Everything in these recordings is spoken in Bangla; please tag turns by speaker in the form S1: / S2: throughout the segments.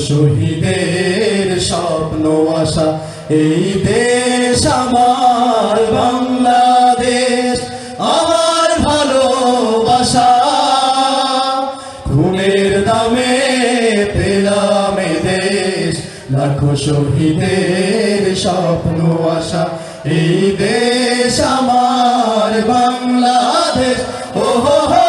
S1: শহীদের স্বপ্ন আশা এই দেশ আমার বাংলাদেশ আমার ভালোবাসা খুনের দামে পেলাম এ দেশ লাখো শহীদের স্বপ্ন আশা এই দেশ আমার বাংলাদেশ ও হো হো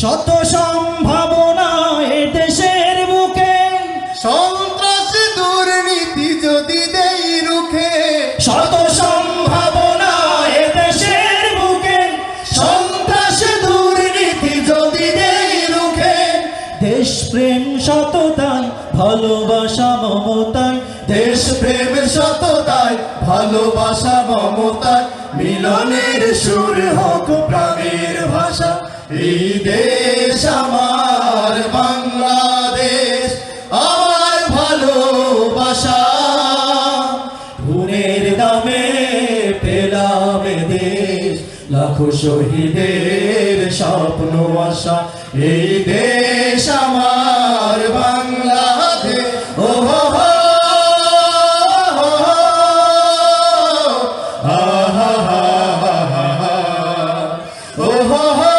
S1: শত সম্ভাবনা এ দেশের বুকে
S2: সন্ত্রাস দুর্নীতি যদি দেই রুখে
S1: শত সম্ভাবনা এ দেশের বুকে সন্ত্রাস দুর্নীতি যদি দেই রুখে দেশপ্রেম সততায় ভালোবাসা মমতায় দেশপ্রেম সততায় ভালোবাসা মমতায় মিলনের সুর হোক প্রাণের ভাষা এই দেশ আমার বাংলাদেশ আমার ভালোবাসা খুনের দামে পেলাম এ দেশ লাখো শহীদের স্বপ্ন আশা এই দেশ আমার বাংলাদেশ ও হো হো ও হো হো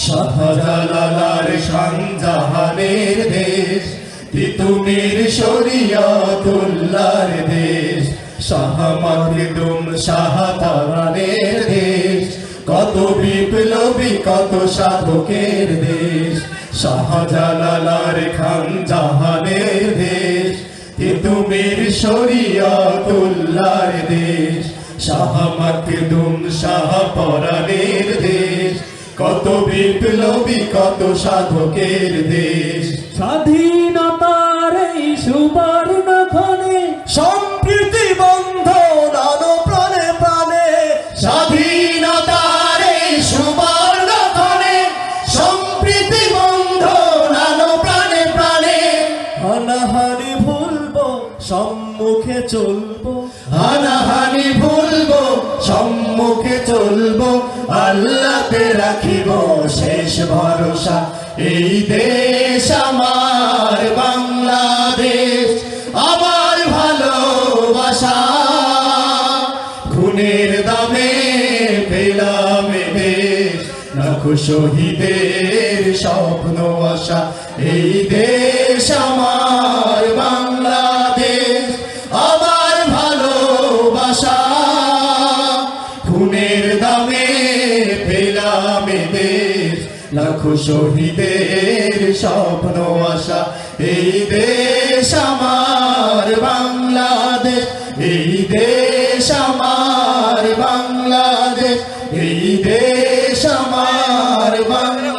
S1: শাহজালাল শাহজাহানের দেশ তিতুমির শরিয়তুল্লাহর দেশ শাহ মাখদুম শাহ তারানের দেশ কত বিপ্লবী কত সাধকের দেশ শাহজালাল খানজাহানের দেশ তিতুমির শরিয়তুল্লাহর দেশ শাহ মাখদুম শাহ পরানের দেশ কত বিপ্লবী কত সাধকের দেশ
S3: স্বাধীনতার এই সুবর্ণ ক্ষণে
S1: সম্প্রীতি বন্ধন আনো প্রাণে প্রাণে স্বাধীনতার এই সুবর্ণ ক্ষণে সম্প্রীতি বন্ধন আনো প্রাণে প্রাণে হানাহানি ভুলবো সম্মুখে চলবো হানাহানি ভুলবো সম্মুখে চলবো আল্লাহতে রাখিব শেষ ভরসা এই দেশ আমার বাংলাদেশ আমার ভালোবাসা খুনের দামে পেলাম এ দেশ লাখো শহীদের স্বপ্ন আশা এই দেশ আমার বাংলাদেশ আমার ভালোবাসা খুনের দামে পেলাম এ দেশ লাখো শহীদের স্বপ্ন আশা এই দেশ আমার বাংলাদেশ এই দেশ আমার বাংলাদেশ এই দেশ আমার বাংলাদেশ।